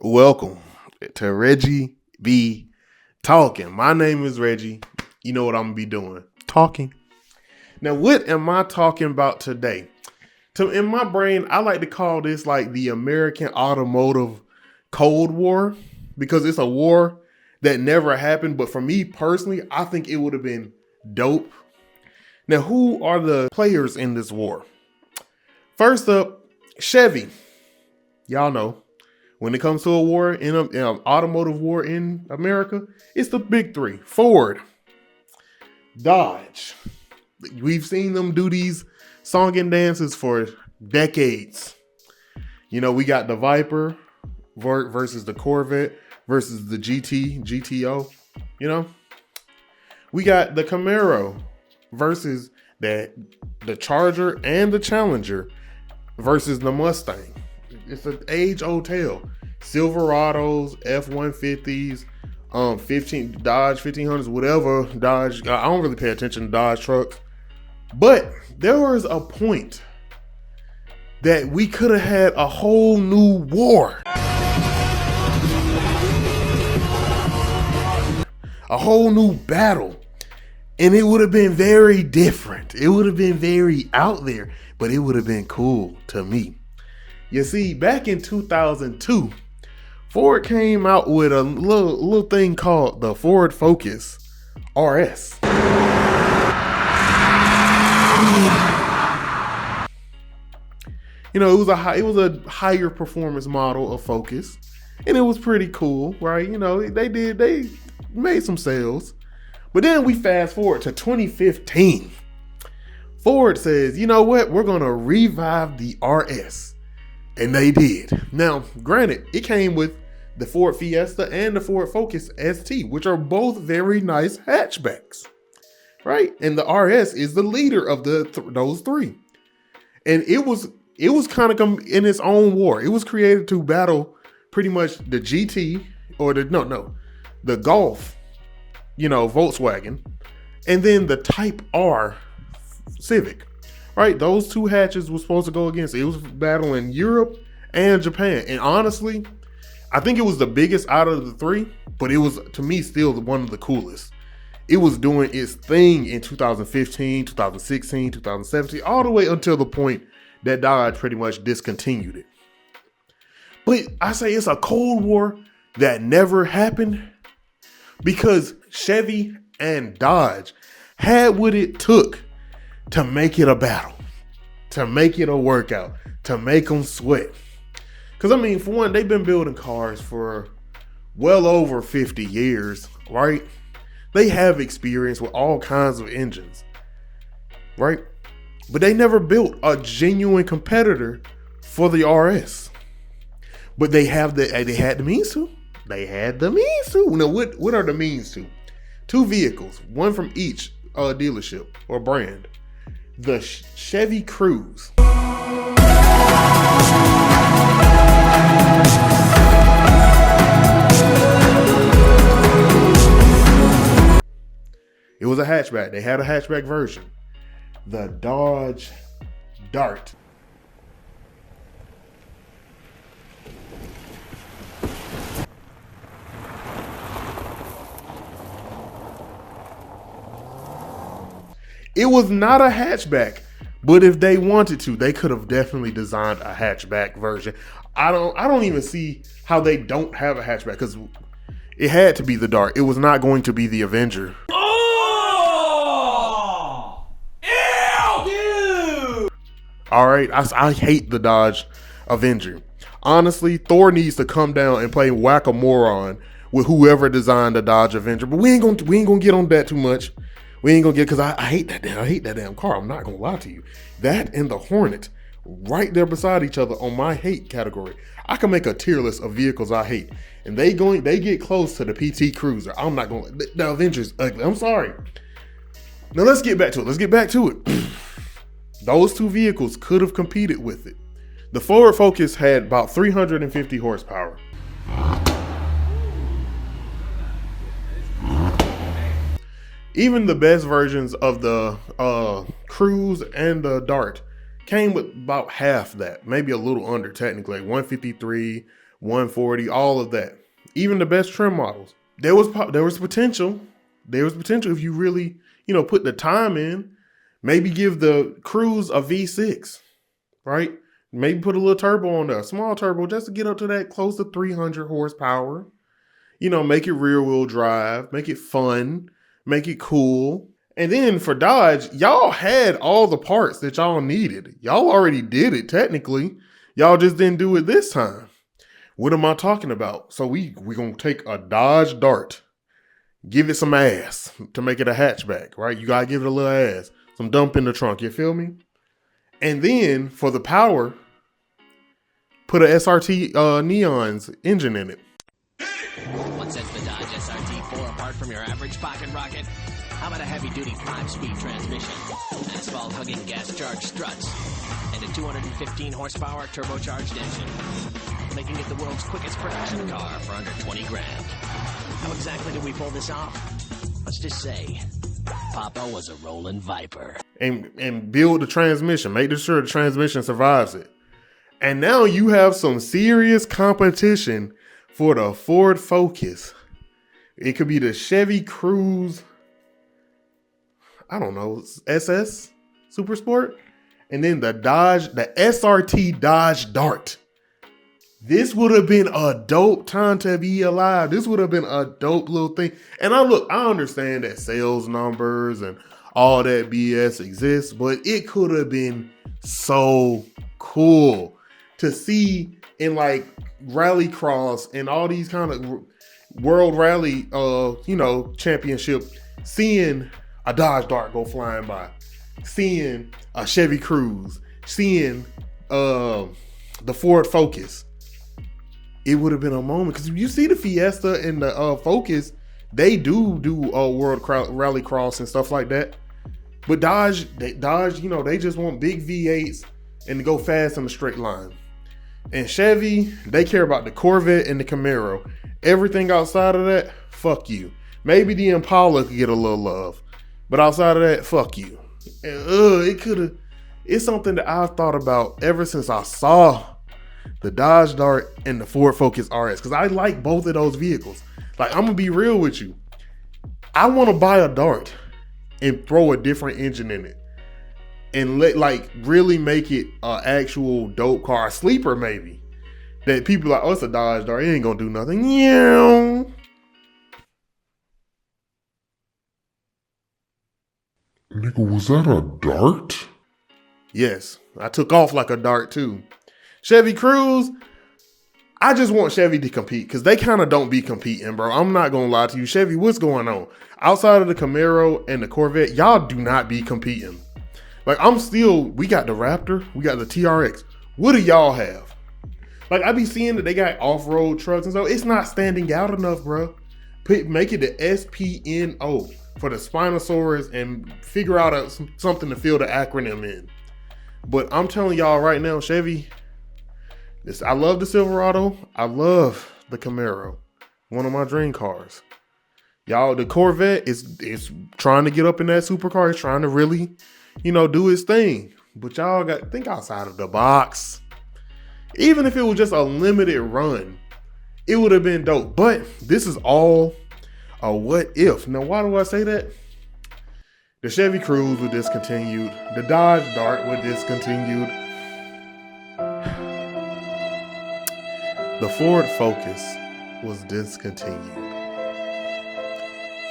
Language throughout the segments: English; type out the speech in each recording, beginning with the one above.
Welcome to Reggie be talking. My name is Reggie. You know what I'm gonna be doing? Talking. Now, what am I talking about today? In my brain, I like to call this like the American automotive Cold War because it's a war that never happened. But for me personally, I think it would have been dope. Now, who are the players in this war? First up, Chevy. Y'all know. When it comes to a war, in an automotive war in America, it's the big three. Ford, Dodge. We've seen them do these song and dances for decades. You know, we got the Viper versus the Corvette versus the GTO. You know, we got the Camaro versus the Charger and the Challenger versus the Mustang. It's an age-old tale. Silverados, F-150s, 15 Dodge 1500s, whatever Dodge. I don't really pay attention to Dodge trucks, but there was a point that we could have had a whole new war, a whole new battle, and it would have been very different. It would have been very out there, but it would have been cool to me. You see, back in 2002, Ford came out with a little thing called the Ford Focus RS. You know, it was a higher performance model of Focus, and it was pretty cool, right? You know, they made some sales. But then we fast forward to 2015. Ford says, you know what? We're going to revive the RS. And they did. Now, granted, it came with the Ford Fiesta and the Ford Focus ST, which are both very nice hatchbacks, right? And the RS is the leader of those three. And it was kind of in its own war. It was created to battle pretty much the GT or the Golf, you know, Volkswagen, and then the Type R Civic. Right, those two hatches were supposed to go against it. It was battling Europe and Japan. And honestly, I think it was the biggest out of the three, but it was, to me, still one of the coolest. It was doing its thing in 2015, 2016, 2017, all the way until the point that Dodge pretty much discontinued it. But I say it's a Cold War that never happened because Chevy and Dodge had what it took to make it a battle, to make it a workout, to make them sweat. Because, I mean, for one, they've been building cars for well over 50 years, right? They have experience with all kinds of engines, right? But they never built a genuine competitor for the RS. But they had the means to. They had the means to. Now, what are the means to? Two vehicles, one from each dealership or brand. The Chevy Cruze. It was a hatchback. They had a hatchback version. The Dodge Dart. It was not a hatchback, but if they wanted to, they could have definitely designed a hatchback version. I don't even see how they don't have a hatchback because it had to be the Dart. It was not going to be the Avenger. Oh! Ew! Dude! All right, I hate the Dodge Avenger. Honestly, Thor needs to come down and play whack-a-moron with whoever designed the Dodge Avenger. But we ain't gonna get on that too much. We ain't gonna get, because I hate that damn car. I'm not gonna lie to you. That and the Hornet, right there beside each other on my hate category. I can make a tier list of vehicles I hate, and they get close to the PT Cruiser. I'm not going. The Avenger's ugly. I'm sorry. Now let's get back to it. Those two vehicles could have competed with it. The Ford Focus had about 350 horsepower. Even the best versions of the Cruze and the Dart came with about half that, maybe a little under technically, 153, 140, all of that. Even the best trim models. There was potential. There was potential if you really, put the time in. Maybe give the Cruise a V6, right? Maybe put a little turbo on there, a small turbo, just to get up to that close to 300 horsepower. Make it rear wheel drive, make it fun, make it cool. And then for Dodge, y'all had all the parts that y'all needed. Y'all already did it technically. Y'all just didn't do it this time. What am I talking about? So we gonna take a Dodge Dart, give it some ass to make it a hatchback, right? You gotta give it a little ass, some dump in the trunk, you feel me? And then for the power, put a SRT Neon's engine in it. What sets the Dodge SRT4 apart from your average pocket rocket? How about a heavy-duty 5-speed transmission, asphalt-hugging gas-charged struts, and a 215 horsepower turbocharged engine, making it the world's quickest production car for under 20 grand. How exactly did we pull this off? Let's just say, Papa was a rolling Viper. And build the transmission, make sure the transmission survives it. And now you have some serious competition for the Ford Focus. It could be the Chevy Cruise, I don't know, SS Super Sport, and then the SRT Dodge Dart. This would have been a dope time to be alive. This would have been a dope little thing. And I understand that sales numbers and all that BS exists, but it could have been so cool to see in like rallycross and all these kind of world rally, championship, seeing a Dodge Dart go flying by, seeing a Chevy Cruise, seeing the Ford Focus. It would have been a moment, because you see the Fiesta and the Focus, they do world rallycross and stuff like that. But Dodge, they just want big V8s and to go fast in a straight line. And Chevy, they care about the Corvette and the Camaro. Everything outside of that, fuck you. Maybe the Impala could get a little love, but outside of that, fuck you. And, it's something that I've thought about ever since I saw the Dodge Dart and the Ford Focus RS, because I like both of those vehicles. Like, I'm gonna be real with you. I want to buy a Dart and throw a different engine in it and really make it an actual dope car, a sleeper maybe. That people are like, oh, it's a Dodge Dart, it ain't gonna do nothing. Yeah. Nigga, was that a Dart? Yes, I took off like a Dart too. Chevy Cruise, I just want Chevy to compete, because they kind of don't be competing, bro. I'm not gonna lie to you. Chevy, what's going on? Outside of the Camaro and the Corvette, y'all do not be competing. Like, we got the Raptor, we got the TRX. What do y'all have? Like, I be seeing that they got off-road trucks and so it's not standing out enough, bro. Make it the SPNO for the Spinosaurus and figure out something to fill the acronym in. But I'm telling y'all right now, Chevy, I love the Silverado. I love the Camaro. One of my dream cars. Y'all, the Corvette is trying to get up in that supercar. It's trying to really, do its thing. But y'all got to think outside of the box. Even if it was just a limited run, it would have been dope. But this is all a what if. Now, why do I say that? The Chevy Cruze was discontinued. The Dodge Dart was discontinued. The Ford Focus was discontinued.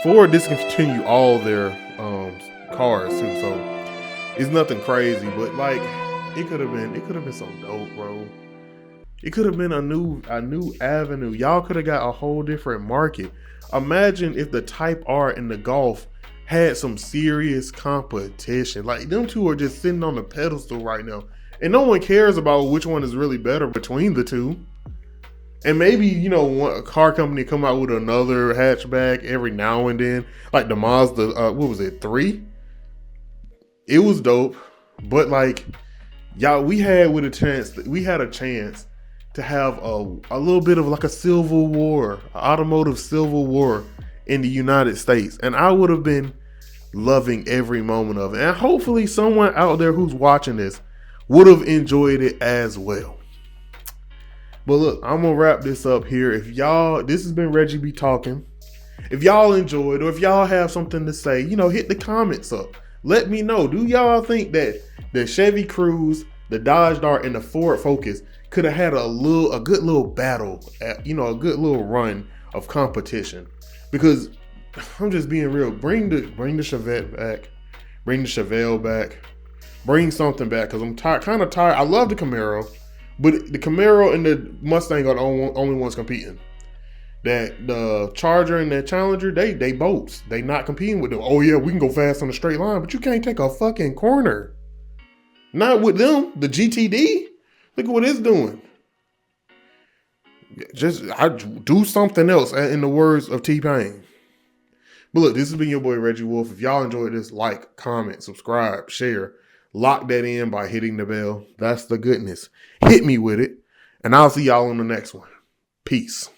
Ford discontinued all their cars too, so it's nothing crazy. But like, it could have been so dope, bro. It could have been a new avenue. Y'all could have got a whole different market. Imagine if the Type R and the Golf had some serious competition. Like, them two are just sitting on the pedestal right now, and no one cares about which one is really better between the two. And maybe, a car company come out with another hatchback every now and then, like the Mazda, 3? It was dope, but like, y'all, we had a chance to have a little bit of like a civil war, an automotive civil war in the United States. And I would have been loving every moment of it. And hopefully someone out there who's watching this would have enjoyed it as well. But look, I'm gonna wrap this up here. This has been Reggie B talking. If y'all enjoyed, or if y'all have something to say, hit the comments up. Let me know. Do y'all think that the Chevy Cruze, the Dodge Dart, and the Ford Focus could have had a good little battle, a good little run of competition? Because I'm just being real. Bring the Chevette back. Bring the Chevelle back. Bring something back, because I'm kind of tired. I love the Camaro, but the Camaro and the Mustang are the only ones competing. That the Charger and the Challenger, they boats. They not competing with them. Oh yeah, we can go fast on a straight line, but you can't take a fucking corner. Not with them. The GTD, look at what it's doing. I do something else, in the words of T-Pain. But look, this has been your boy Reggie Wolf. If y'all enjoyed this, like, comment, subscribe, share. Lock that in by hitting the bell. That's the goodness. Hit me with it. And I'll see y'all on the next one. Peace.